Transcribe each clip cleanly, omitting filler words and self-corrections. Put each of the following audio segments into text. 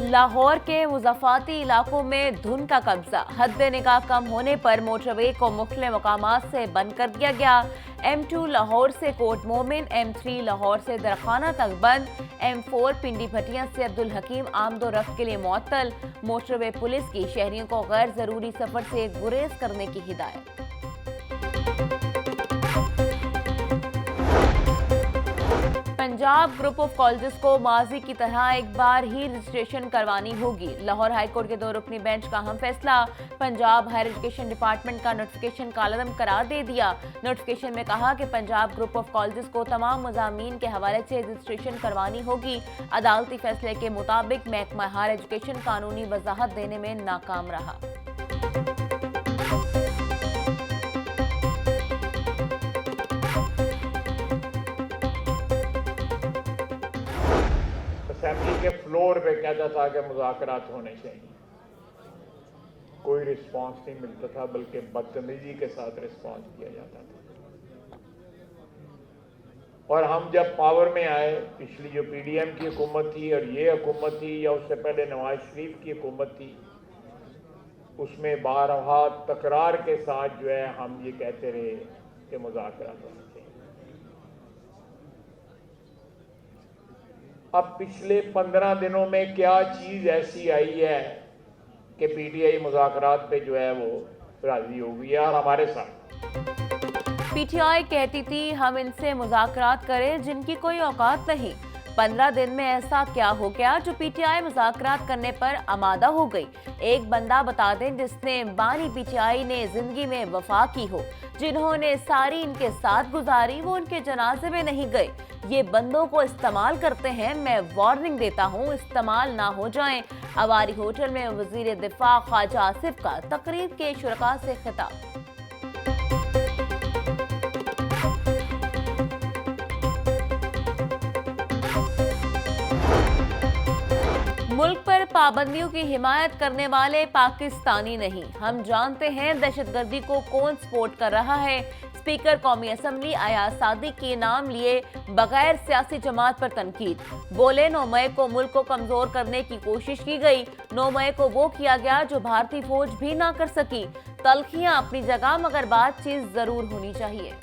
लाहौर के मुज़ाफ़ाती इलाकों में धुंध का कब्जा। हद निगाह कम होने पर मोटरवे को मुख्तलिफ मकामात से बंद कर दिया गया। M2 लाहौर से कोट मोमिन, M3 लाहौर से दरखाना तक बंद, M4 पिंडी भटिया से अब्दुल हकीम आमदोरफ्त के लिए मुअत्तल। मोटरवे पुलिस की शहरियों को गैर जरूरी सफर से गुरेज करने की हिदायत। पंजाब ग्रुप ऑफ कॉलेजेस को माजी की तरह एक बार ही रजिस्ट्रेशन करवानी होगी। लाहौर हाईकोर्ट के 2 रुकनी बेंच का अहम फैसला। पंजाब हायर एजुकेशन डिपार्टमेंट का नोटिफिकेशन कालअदम करार दे दिया। नोटिफिकेशन में कहा कि पंजाब ग्रुप ऑफ कॉलेजेस को तमाम मज़ामीन के हवाले से रजिस्ट्रेशन करवानी होगी। अदालती फैसले के मुताबिक महकमा हायर एजुकेशन कानूनी वजाहत देने में नाकाम रहा। असेंबली के फ्लोर पे कहता था कि मुज़ाकरात होने चाहिए, कोई रिस्पांस नहीं मिलता था, बल्कि बदतमीजी के साथ रिस्पांस किया जाता था। और हम जब पावर में आए, पिछली जो PDM की हुकूमत थी और ये हुकूमत थी या उससे पहले नवाज शरीफ की हुकूमत थी, उसमें बारहा तकरार के साथ जो है हम ये कहते रहे कि मुज़ाकरात होने चाहिए। अब पिछले 15 दिनों में क्या चीज ऐसी आई है कि PTI मुज़ाकरात पे जो है वो राजी हो गई है और हमारे साथ। PTI कहती थी हम इनसे मुज़ाकरात करें जिनकी कोई औकात नहीं। 15 दिन में ऐसा क्या हो गया जो PTI मुज़ाकरात करने पर आमादा हो गई? एक बंदा बता दें जिसने बानी PTI ने जिंदगी में वफा की हो। जिन्होंने सारी इनके साथ गुजारी वो उनके जनाजे में नहीं गए। ये बंदों को इस्तेमाल करते हैं। मैं वार्निंग देता हूँ, इस्तेमाल ना हो जाएं। अवारी होटल में वजीर दिफा ख्वाजा आसिफ का तकरीब के शुरका से खिताब। मुल्क पर पाबंदियों की हिमायत करने वाले पाकिस्तानी नहीं। हम जानते हैं दहशतगर्दी को कौन सपोर्ट कर रहा है। स्पीकर कौमी असम्बली अयाज सादिक के नाम लिए बगैर सियासी जमात पर तनकीद। बोले 9 मई को मुल्क को कमजोर करने की कोशिश की गई। 9 मई को वो किया गया जो भारतीय फौज भी ना कर सकी। तलखियां अपनी जगह, मगर बातचीत जरूर होनी चाहिए।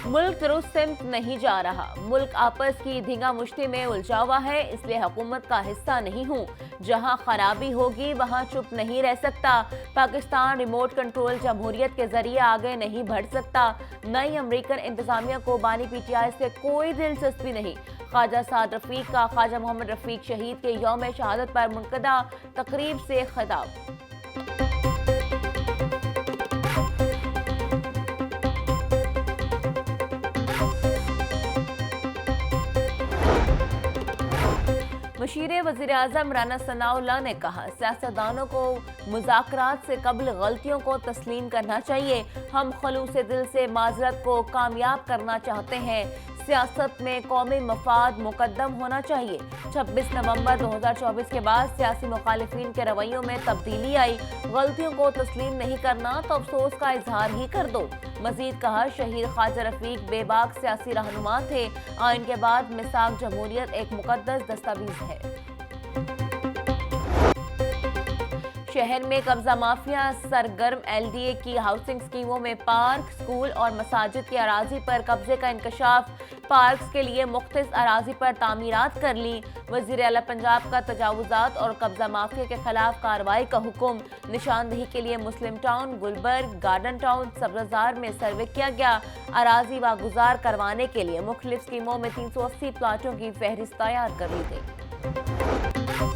मुल्क दुरुस्त सिमत नहीं जा रहा। मुल्क आपस की धींगा मुश्ती में उलझा हुआ है, इसलिए हुकूमत का हिस्सा नहीं हूँ। जहाँ खराबी होगी वहाँ चुप नहीं रह सकता। पाकिस्तान रिमोट कंट्रोल जमहूरियत के जरिए आगे नहीं बढ़ सकता। नई अमरीकन इंतजामिया को बानी PTI से कोई दिलचस्पी नहीं। ख्वाजा साद रफीक का ख्वाजा मोहम्मद रफीक शहीद के यौम शहादत पर मुनक़दा तकरीब से खिताब। मुशीर वज़ीर आज़म राना सनाउल्लाह ने कहा सियासतदानों को मुज़ाकरात से कबल गलतियों को तस्लीम करना चाहिए। हम खलूस दिल से माजरत को कामयाब करना चाहते हैं। सियासत में कौमी मफाद मुकद्दम होना चाहिए। 26 नवंबर 2024 के बाद सियासी मुखालिफिन के रवैयों में तब्दीली आई। गलतियों को तस्लीम नहीं करना तो अफसोस का इजहार ही कर दो। मजीद कहा शहीद ख्वाजा रफीक बेबाक सियासी रहनुमा थे। आइन के बाद मिसाक जमहूरियत एक मुकद्दस दस्तावेज है। शहर में कब्जा माफिया सरगर्म। LDA की हाउसिंग स्कीमों में पार्क, स्कूल और मसाजिद की अराजी पर कब्जे का इंकशाफ। पार्क्स के लिए मुख्तलिफ अराजी पर तामीरात कर ली। वजीर आला पंजाब का तजावुजात और कब्जा माफिया के खिलाफ कार्रवाई का हुक्म। निशानदही के लिए मुस्लिम town, Gulberg, garden town, Sabzar में सर्वे किया गया। अराजी वागुजार करवाने के लिए मुख्तलिफ स्कीमों में 380 प्लाटों की फहरिस्त तैयार कर ली गई।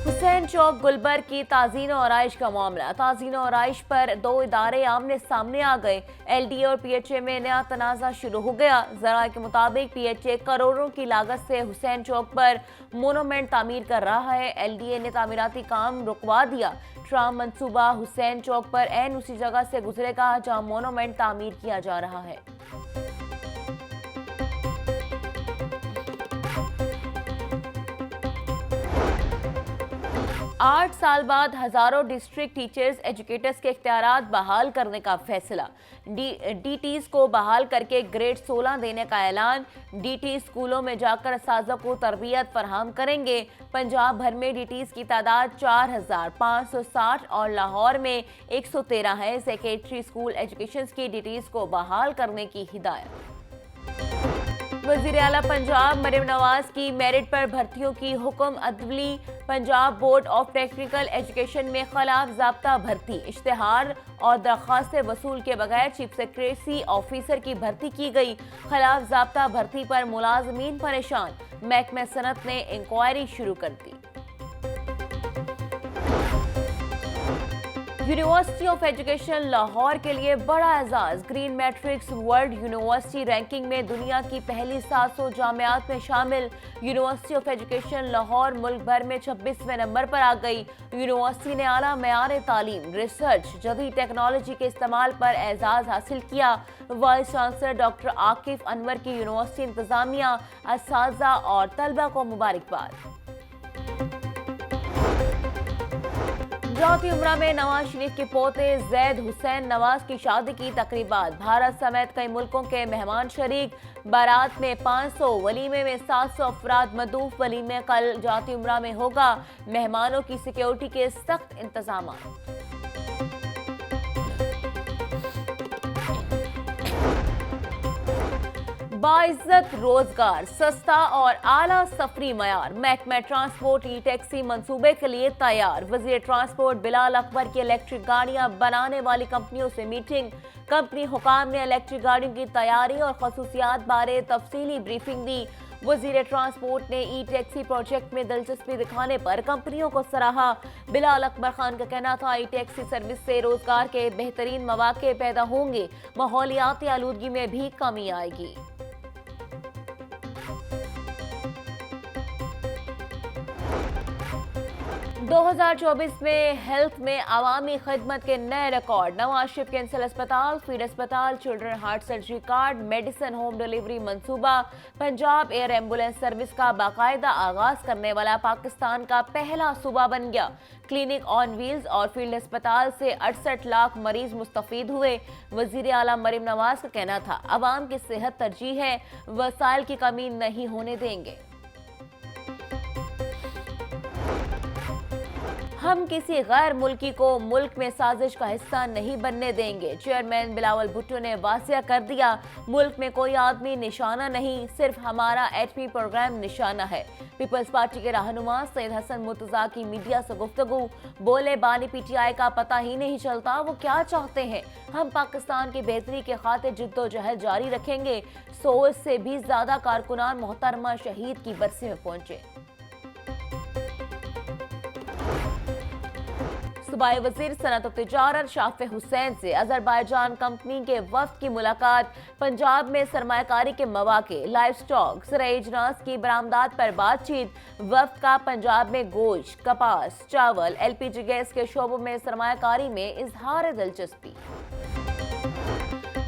हुसैन चौक गुलबर्ग की ताज़ीन और आराइश का मामला। ताज़ीन और आराइश पर 2 इदारे आमने सामने आ गए। LDA और PHA में नया तनाज़ा शुरू हो गया। ज़राए के मुताबिक PHA करोड़ों की लागत से हुसैन चौक पर मोनूमेंट तामीर कर रहा है। LDA ने तामीराती काम रुकवा दिया। ट्राम मंसूबा हुसैन चौक पर ऐन उसी जगह से गुजरेगा जहां मोनूमेंट तामीर किया जा रहा है। 8 साल बाद हजारों डिस्ट्रिक्ट टीचर्स एजुकेटर्स के इख्तियारात बहाल करने का फैसला। डीटीज को बहाल करके ग्रेड 16 देने का ऐलान। डीटी स्कूलों में जाकर असातिज़ा को तरबियत फराहम करेंगे। पंजाब भर में डीटीज की तादाद 4560 और लाहौर में 113 है। सेक्रेटरी स्कूल एजुकेशन की डीटीज को बहाल करने की हिदायत। वज़ीर आला पंजाब मरियम नवाज की मेरिट पर भर्तियों की हुक्म अदली। Punjab board of technical education में खिलाफ ज़ाब्ता भर्ती। इश्तिहार और दरख्वास्तें वसूल के बगैर चीफ सेक्रेटरी ऑफिसर की भर्ती की गई। खिलाफ ज़ाब्ता भर्ती पर मुलाजमीन परेशान। महकमा सनत ने इंक्वायरी शुरू कर दी। यूनिवर्सिटी ऑफ एजुकेशन लाहौर के लिए बड़ा एजाज। Green metrics world university ranking में दुनिया की पहली 700 जामियात में शामिल। यूनिवर्सिटी ऑफ एजुकेशन लाहौर मुल्क भर में 26वें नंबर पर आ गई। यूनिवर्सिटी ने आला मेयार तालीम, रिसर्च, जदीद टेक्नोलॉजी के इस्तेमाल पर एजाज हासिल किया। Vice chancellor doctor Akif Anwar की यूनिवर्सिटी इंतजामिया, असातिज़ा और तलबा को मुबारकबाद। जाती उम्रा में नवाज शरीफ के पोते जैद हुसैन नवाज की शादी की तकरीबात। भारत समेत कई मुल्कों के मेहमान शरीक। बारात में 500, वलीमे में 700 अफराद मदूफ। वलीमे कल जाती उम्रा में होगा। मेहमानों की सिक्योरिटी के सख्त इंतजाम। बाइज्जत रोजगार, सस्ता और आला सफरी मयार। महकमा ट्रांसपोर्ट ई टैक्सी मंसूबे के लिए तैयार। वजीर ट्रांसपोर्ट बिलाल अकबर की इलेक्ट्रिक गाड़ियां बनाने वाली कंपनियों से मीटिंग। कंपनी हुकाम ने इलेक्ट्रिक गाड़ियों की तैयारी और खसूसियात बारे तफसीली ब्रीफिंग दी। वजीर ट्रांसपोर्ट ने ई टैक्सी प्रोजेक्ट में दिलचस्पी दिखाने पर कंपनियों को सराहा। बिलाल अकबर खान का कहना था, ई टैक्सी सर्विस से रोजगार के बेहतरीन मौके पैदा होंगे। माहौलियाती आलूदगी में भी कमी आएगी। 2024 में हेल्थ में अवामी खिदमत के नए रिकॉर्ड। नवाज शरीफ कैंसर अस्पताल, फीड अस्पताल, children heart surgery card, medicine home delivery मंसूबा। पंजाब एयर एम्बुलेंस सर्विस का बाकायदा आगाज करने वाला पाकिस्तान का पहला सूबा बन गया। क्लिनिक ऑन व्हील्स और फील्ड अस्पताल से 68 लाख मरीज मुस्तफीद हुए। वजीर आला मरियम नवाज का कहना था, अवाम की सेहत तरजीह है, वसाइल की कमी नहीं होने देंगे। हम किसी गैर मुल्की को मुल्क में साजिश का हिस्सा नहीं बनने देंगे। चेयरमैन बिलावल भुट्टो ने वासिया कर दिया, मुल्क में कोई आदमी निशाना नहीं, सिर्फ हमारा एटमी प्रोग्राम निशाना है। पीपल्स पार्टी के रहनुमा सैयद हसन मुर्तजा की मीडिया से गुफ्तगू। बोले, बानी पीटीआई का पता ही नहीं चलता वो क्या चाहते हैं। हम पाकिस्तान की बेहतरी के खातिर जिद्दोजहद जारी रखेंगे। 100 से भी ज्यादा कारकुनान मोहतरमा शहीद की बरसी में पहुंचे। सूबाई वजीर सनअत और तिजारत शाफे हुसैन से अजरबैजान कंपनी के वफ्द की मुलाकात। पंजाब में सरमायाकारी के मौके, लाइव स्टॉक, ज़राए अजनास की बरामदात पर बातचीत। वफ्द का पंजाब में गोश्त, कपास, चावल, LPG गैस के शोबों में सरमायाकारी में इजहार दिलचस्पी।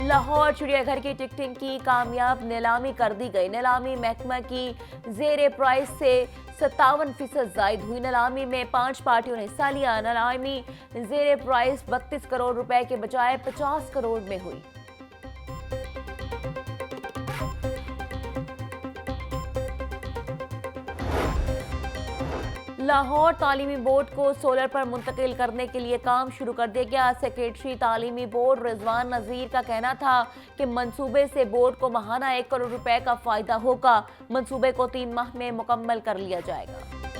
लाहौर चिड़ियाघर की टिकटिंग की कामयाब नीलामी कर दी गई। नीलामी महकमा की जेर प्राइस से 57% जायद हुई। नीलामी में 5 पार्टियों ने हिस्सा लिया। नीलामी जेर प्राइस 32 करोड़ रुपए के बजाय 50 करोड़ में हुई। लाहौर तालीमी बोर्ड को सोलर पर मुंतकिल करने के लिए काम शुरू कर दिया गया। सेक्रेटरी तालीमी बोर्ड रिजवान नजीर का कहना था कि मंसूबे से बोर्ड को माहाना 1 करोड़ रुपए का फायदा होगा। मंसूबे को 3 माह में मुकम्मल कर लिया जाएगा।